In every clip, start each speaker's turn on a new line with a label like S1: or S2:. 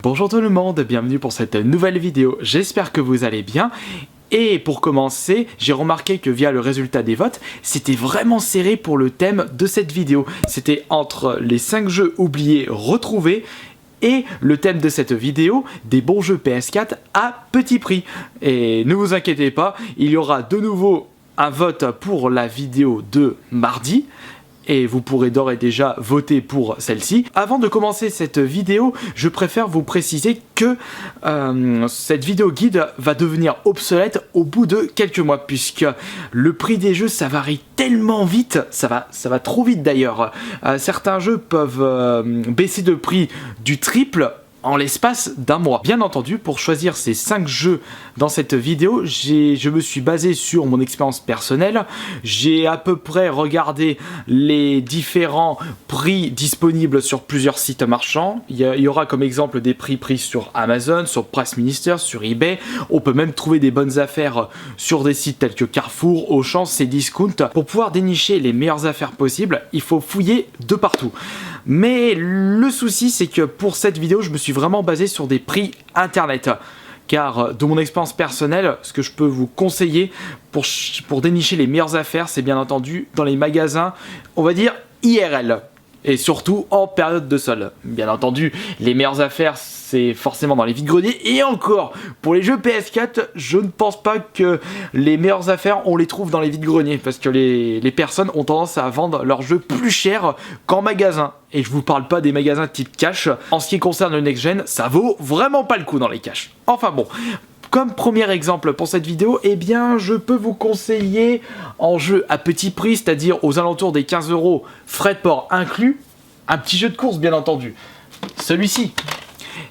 S1: Bonjour tout le monde, bienvenue pour cette nouvelle vidéo, j'espère que vous allez bien. Et pour commencer, j'ai remarqué que via le résultat des votes, c'était vraiment serré pour le thème de cette vidéo. C'était entre les 5 jeux oubliés retrouvés et le thème de cette vidéo, des bons jeux PS4 à petit prix. Et ne vous inquiétez pas, il y aura de nouveau un vote pour la vidéo de mardi. Et vous pourrez d'ores et déjà voter pour celle-ci. Avant de commencer cette vidéo, je préfère vous préciser que cette vidéo guide va devenir obsolète au bout de quelques mois, puisque le prix des jeux, ça varie tellement vite, ça va trop vite d'ailleurs. Certains jeux peuvent baisser de prix du triple en l'espace d'un mois. Bien entendu, pour choisir ces 5 jeux dans cette vidéo, je me suis basé sur mon expérience personnelle. J'ai à peu près regardé les différents prix disponibles sur plusieurs sites marchands. Il y aura comme exemple des prix pris sur Amazon, sur Price Minister, sur eBay. On peut même trouver des bonnes affaires sur des sites tels que Carrefour, Auchan, Cdiscount. Pour pouvoir dénicher les meilleures affaires possibles, il faut fouiller de partout. Mais le souci, c'est que pour cette vidéo, je me suis vraiment basé sur des prix internet. Car de mon expérience personnelle, ce que je peux vous conseiller pour dénicher les meilleures affaires, c'est bien entendu dans les magasins, on va dire IRL. Et surtout en période de solde. Bien entendu, les meilleures affaires, c'est forcément dans les vides-greniers. Et encore, pour les jeux PS4, je ne pense pas que les meilleures affaires, on les trouve dans les vides-greniers. Parce que les personnes ont tendance à vendre leurs jeux plus cher qu'en magasin. Et je vous parle pas des magasins type cash. En ce qui concerne le next-gen, ça vaut vraiment pas le coup dans les cash. Enfin bon. Comme premier exemple pour cette vidéo, eh bien, je peux vous conseiller en jeu à petit prix, c'est-à-dire aux alentours des 15 €, frais de port inclus, un petit jeu de course bien entendu. Celui-ci,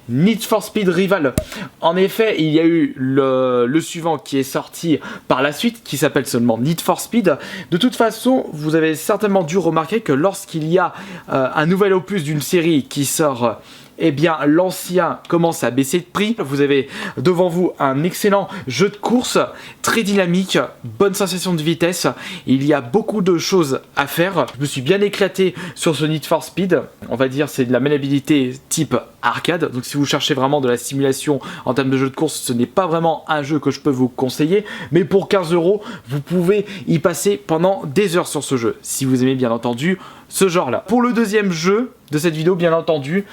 S1: Need for Speed Rival. En effet, il y a eu le suivant qui est sorti par la suite, qui s'appelle seulement Need for Speed. De toute façon, vous avez certainement dû remarquer que lorsqu'il y a un nouvel opus d'une série qui sort, eh bien l'ancien commence à baisser de prix. Vous avez devant vous un excellent jeu de course, très dynamique, bonne sensation de vitesse. Il y a beaucoup de choses à faire. Je me suis bien éclaté sur ce Need for Speed. On va dire c'est de la maniabilité type arcade. Donc si vous cherchez vraiment de la simulation en termes de jeu de course, ce n'est pas vraiment un jeu que je peux vous conseiller. Mais pour 15 €, vous pouvez y passer pendant des heures sur ce jeu. Si vous aimez bien entendu ce genre-là. Pour le deuxième jeu de cette vidéo, bien entendu,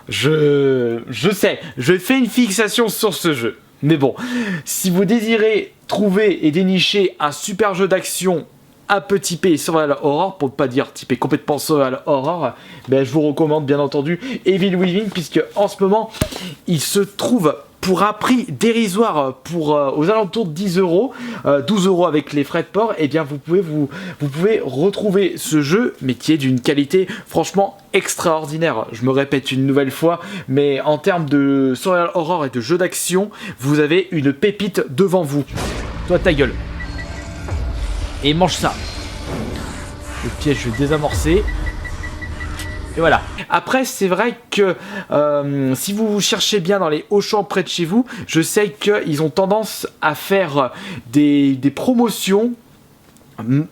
S1: je sais, je fais une fixation sur ce jeu. Mais bon, si vous désirez trouver et dénicher un super jeu d'action un peu typé Survival Horror, pour ne pas dire typé complètement Survival Horror, ben je vous recommande bien entendu Evil Within, puisque en ce moment, il se trouve pour un prix dérisoire, aux alentours de 10 €, 12 € avec les frais de port, et eh bien vous pouvez retrouver ce jeu, mais qui est d'une qualité franchement extraordinaire. Je me répète une nouvelle fois, mais en termes de survival horror et de jeu d'action, vous avez une pépite devant vous. Toi ta gueule. Et mange ça. Le piège désamorcé. Et voilà. Après, c'est vrai que si vous cherchez bien dans les Auchan près de chez vous, je sais qu'ils ont tendance à faire des promotions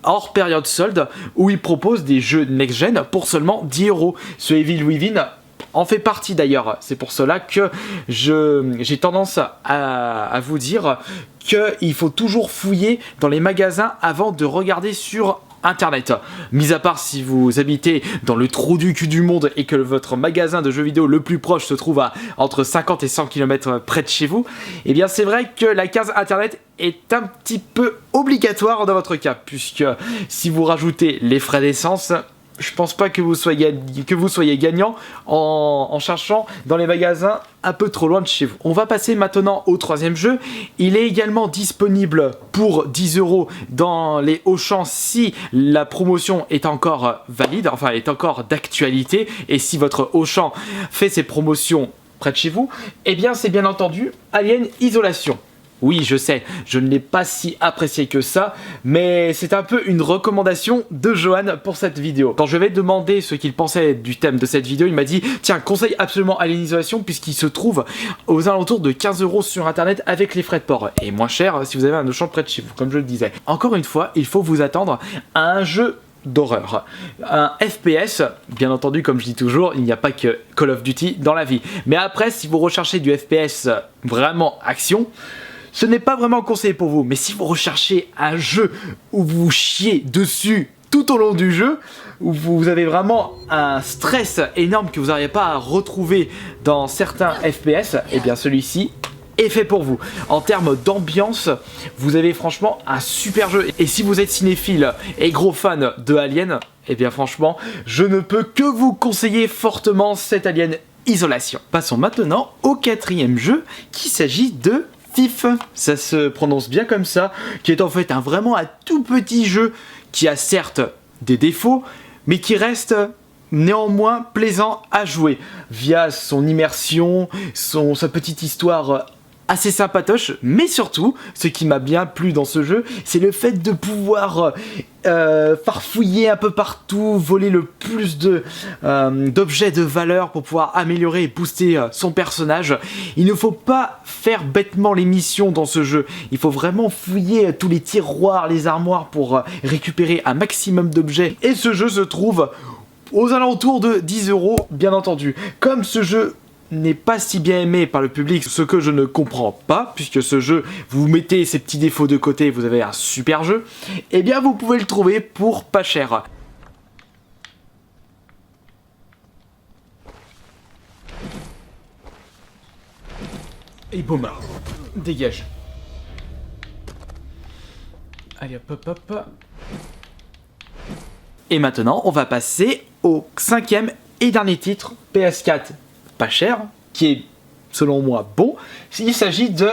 S1: hors période solde où ils proposent des jeux next-gen pour seulement 10 €. Ce Evil Within en fait partie d'ailleurs. C'est pour cela que j'ai tendance à vous dire qu'il faut toujours fouiller dans les magasins avant de regarder sur Internet. Mis à part si vous habitez dans le trou du cul du monde et que votre magasin de jeux vidéo le plus proche se trouve à entre 50 et 100 km près de chez vous, eh bien c'est vrai que la case Internet est un petit peu obligatoire dans votre cas, puisque si vous rajoutez les frais d'essence, je pense pas que vous soyez gagnant en cherchant dans les magasins un peu trop loin de chez vous. On va passer maintenant au troisième jeu. Il est également disponible pour 10 € dans les Auchan si la promotion est encore valide, enfin est encore d'actualité, et si votre Auchan fait ses promotions près de chez vous, eh bien c'est bien entendu Alien Isolation. Oui, je sais, je ne l'ai pas si apprécié que ça, mais c'est un peu une recommandation de Johan pour cette vidéo. Quand je vais demander ce qu'il pensait du thème de cette vidéo, il m'a dit « Tiens, conseille absolument Alien Isolation puisqu'il se trouve aux alentours de 15 € sur internet avec les frais de port. Et moins cher si vous avez un Auchan près de chez vous, comme je le disais. » Encore une fois, il faut vous attendre à un jeu d'horreur. Un FPS, bien entendu, comme je dis toujours, il n'y a pas que Call of Duty dans la vie. Mais après, si vous recherchez du FPS vraiment action, ce n'est pas vraiment conseillé pour vous. Mais si vous recherchez un jeu où vous chiez dessus tout au long du jeu, où vous avez vraiment un stress énorme que vous n'arrivez pas à retrouver dans certains FPS, et bien celui-ci est fait pour vous. En termes d'ambiance, vous avez franchement un super jeu. Et si vous êtes cinéphile et gros fan de Alien, et bien franchement, je ne peux que vous conseiller fortement cet Alien Isolation. Passons maintenant au 4e jeu, qui s'agit de Thief. Ça se prononce bien comme ça, qui est en fait vraiment un tout petit jeu qui a certes des défauts, mais qui reste néanmoins plaisant à jouer via son immersion, sa petite histoire assez sympatoche, mais surtout, ce qui m'a bien plu dans ce jeu, c'est le fait de pouvoir farfouiller un peu partout, voler le plus d'objets de valeur pour pouvoir améliorer et booster son personnage. Il ne faut pas faire bêtement les missions dans ce jeu, il faut vraiment fouiller tous les tiroirs, les armoires pour récupérer un maximum d'objets, et ce jeu se trouve aux alentours de 10 €, bien entendu. Comme ce jeu n'est pas si bien aimé par le public, ce que je ne comprends pas, puisque ce jeu, vous mettez ces petits défauts de côté, vous avez un super jeu, et bien vous pouvez le trouver pour pas cher. Et boum, dégage. Allez hop hop hop. Et maintenant, on va passer au 5e et dernier titre PS4 pas cher, qui est selon moi bon. Il s'agit de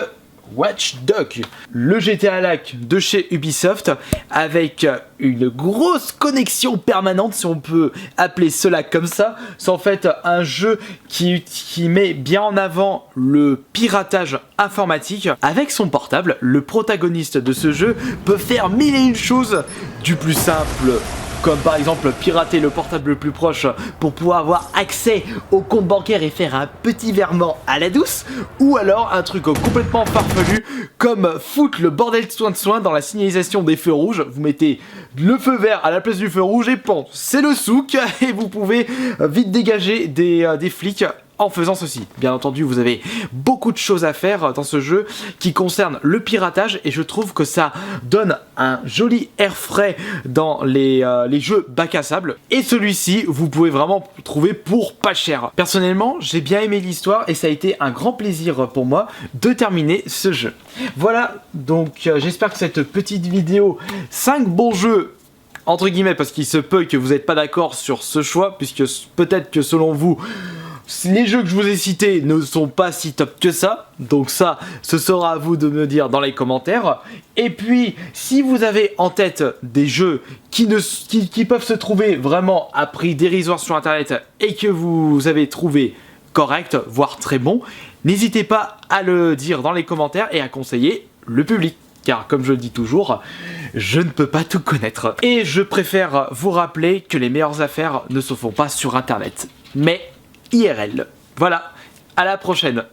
S1: Watch Dogs, le GTA-like de chez Ubisoft, avec une grosse connexion permanente, si on peut appeler cela comme ça. C'est en fait un jeu qui met bien en avant le piratage informatique. Avec son portable, le protagoniste de ce jeu peut faire mille et une choses, du plus simple, comme par exemple pirater le portable le plus proche pour pouvoir avoir accès au compte bancaire et faire un petit virement à la douce, ou alors un truc complètement farfelu comme foutre le bordel de soin dans la signalisation des feux rouges. Vous mettez le feu vert à la place du feu rouge et bon, c'est le souk, et vous pouvez vite dégager des flics en faisant ceci. Bien entendu, vous avez beaucoup de choses à faire dans ce jeu qui concerne le piratage, et je trouve que ça donne un joli air frais dans les jeux bac à sable. Et celui-ci, vous pouvez vraiment trouver pour pas cher. Personnellement, j'ai bien aimé l'histoire et ça a été un grand plaisir pour moi de terminer ce jeu. Voilà, donc j'espère que cette petite vidéo 5 bons jeux, entre guillemets, parce qu'il se peut que vous n'êtes pas d'accord sur ce choix, puisque peut-être que selon vous, les jeux que je vous ai cités ne sont pas si top que ça, donc ça, ce sera à vous de me dire dans les commentaires. Et puis, si vous avez en tête des jeux qui peuvent se trouver vraiment à prix dérisoire sur internet et que vous avez trouvé correct, voire très bon, n'hésitez pas à le dire dans les commentaires et à conseiller le public. Car comme je le dis toujours, je ne peux pas tout connaître. Et je préfère vous rappeler que les meilleures affaires ne se font pas sur internet, mais IRL. Voilà, à la prochaine.